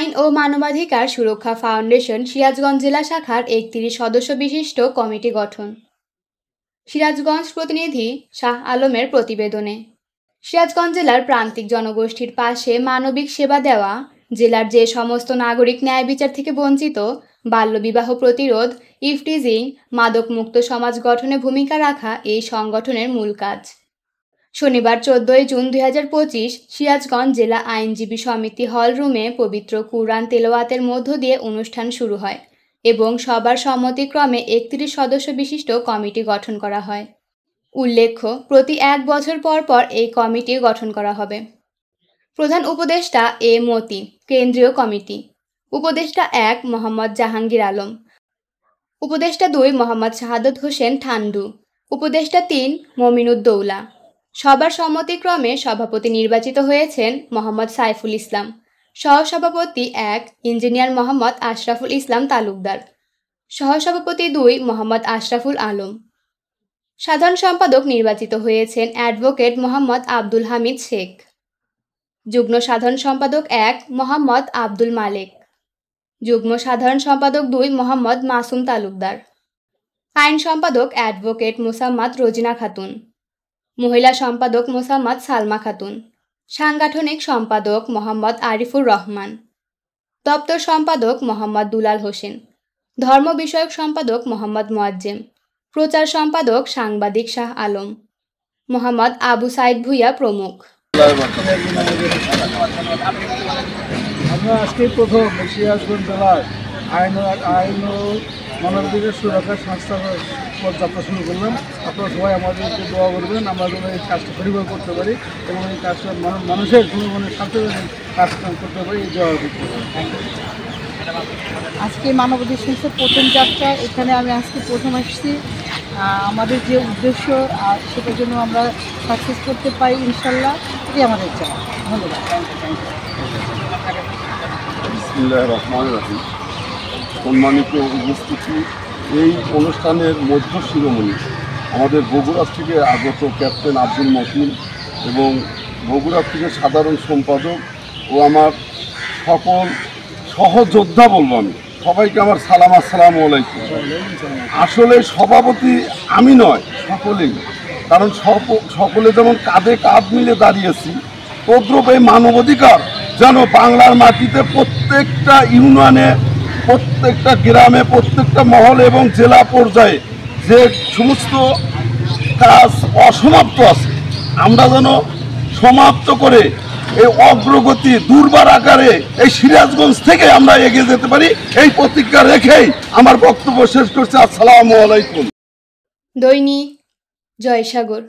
আইন ও মানবাধিকার সুরক্ষা ফাউন্ডেশন সিরাজগঞ্জ জেলা শাখার ৩১ সদস্য বিশিষ্ট কমিটি গঠন। সিরাজগঞ্জ প্রতিনিধি শাহ আলমের প্রতিবেদনে। সিরাজগঞ্জ জেলার প্রান্তিক জনগোষ্ঠীর পাশে মানবিক সেবা দেওয়া, জেলার যে সমস্ত নাগরিক ন্যায় বিচার থেকে বঞ্চিত, বাল্যবিবাহ প্রতিরোধ, ইফটিজিং, মাদকমুক্ত সমাজ গঠনে ভূমিকা রাখা এই সংগঠনের মূল কাজ। শনিবার ১৪ জুন ২০২৫ সিরাজগঞ্জ জেলা আইনজীবী সমিতি হল রুমে পবিত্র কুরআন তেলাওয়াতের মধ্য দিয়ে অনুষ্ঠান শুরু হয় এবং সবার সম্মতিক্রমে ৩১ সদস্য বিশিষ্ট কমিটি গঠন করা হয়। উল্লেখ্য, প্রতি ১ বছর পর পর এই কমিটি গঠন করা হবে। প্রধান উপদেষ্টা এ মতি, কেন্দ্রীয় কমিটি। উপদেষ্টা ১ মোহাম্মদ জাহাঙ্গীর আলম, উপদেষ্টা ২ মোহাম্মদ শাহাদত হোসেন ঠান্ডু, উপদেষ্টা ৩ মমিনুদ্দৌলা। সবার সম্মতিক্রমে সভাপতি নির্বাচিত হয়েছেন মোহাম্মদ সাইফুল ইসলাম, সহসভাপতি ১ ইঞ্জিনিয়ার মোহাম্মদ আশরাফুল ইসলাম তালুকদার, সহসভাপতি ২ মোহাম্মদ আশরাফুল আলম। সাধারণ সম্পাদক নির্বাচিত হয়েছেন অ্যাডভোকেট মোহাম্মদ আব্দুল হামিদ শেখ, যুগ্ম সাধারণ সম্পাদক ১ মোহাম্মদ আব্দুল মালেক, যুগ্ম সাধারণ সম্পাদক ২ মোহাম্মদ মাসুম তালুকদার, আইন সম্পাদক অ্যাডভোকেট মোসাম্মদ রোজিনা খাতুন, মহিলা সম্পাদক মোসাম্মদ সালমা খাতুন, সাংগঠনিক সম্পাদক মোহাম্মদ আরিফুর রহমান, দপ্তর সম্পাদক মোহাম্মদ দুলাল হোসেন, ধর্ম বিষয়ক সম্পাদক মোহাম্মদ মোয়াজ্জেম, প্রচার সম্পাদক সাংবাদিক শাহ আলম, মোহাম্মদ আবু সাইদ ভুইয়া প্রমুখ। আমরা আজকে প্রথম সিরাজগঞ্জ জেলার আইন ও মানবাধিকার সুরক্ষার সংস্থার যাত্রা শুরু করলাম। আপনারা সবাই আমাদেরকে দোয়া করবেন, আমরা যেন এই কাজটা পরিবার করতে পারি এবং এই কাজটা মানুষের জনগণের স্বার্থে কাজ করতে পারি, এই দোয়া করতে পারি। আজকে মানবাধিকার সংস্থার প্রথম যাত্রা, এখানে আমি আজকে প্রথম আসছি। আমাদের যে উদ্দেশ্য সেটার জন্য আমরা সাকসেস করতে পারি ইনশাল্লাহ, এটাই আমাদের চাই। ধন্যবাদ। বিসমিল্লাহির রহমানির রহিম। সম্মানিত উপস্থিতি, এই অনুষ্ঠানের মধ্য শিরোমণি আমাদের বগুড়া থেকে আগত ক্যাপ্টেন আব্দুল মতিন এবং বগুড়া থেকে সাধারণ সম্পাদক ও আমার সকল সহযোদ্ধা বলবো আমি সবাইকে আমার সালাম, আসসালামু আলাইকুম। আসলে সভাপতি আমি নয়, সকলেই, কারণ সকলে যেমন কাঁধে কাঁধ মিলে দাঁড়িয়েছি, তদ্রূপ এই মানবাধিকার যেন বাংলার মাটিতে প্রত্যেকটা ইউনিয়নে, প্রত্যেকটা গ্রামে, প্রত্যেকটা মহলে এবং জেলা পর্যায়ে যে সমস্ত কাজ অসমাপ্ত আছে আমরা যেন সমাপ্ত করে এই অগ্রগতি দুর্বার আকারে এই সিরাজগঞ্জ থেকে আমরা এগিয়ে যেতে পারি, এই প্রতিজ্ঞা রেখেই আমার বক্তব্য শেষ করছি। আসসালামু আলাইকুম। দৈনিক জয়সাগর।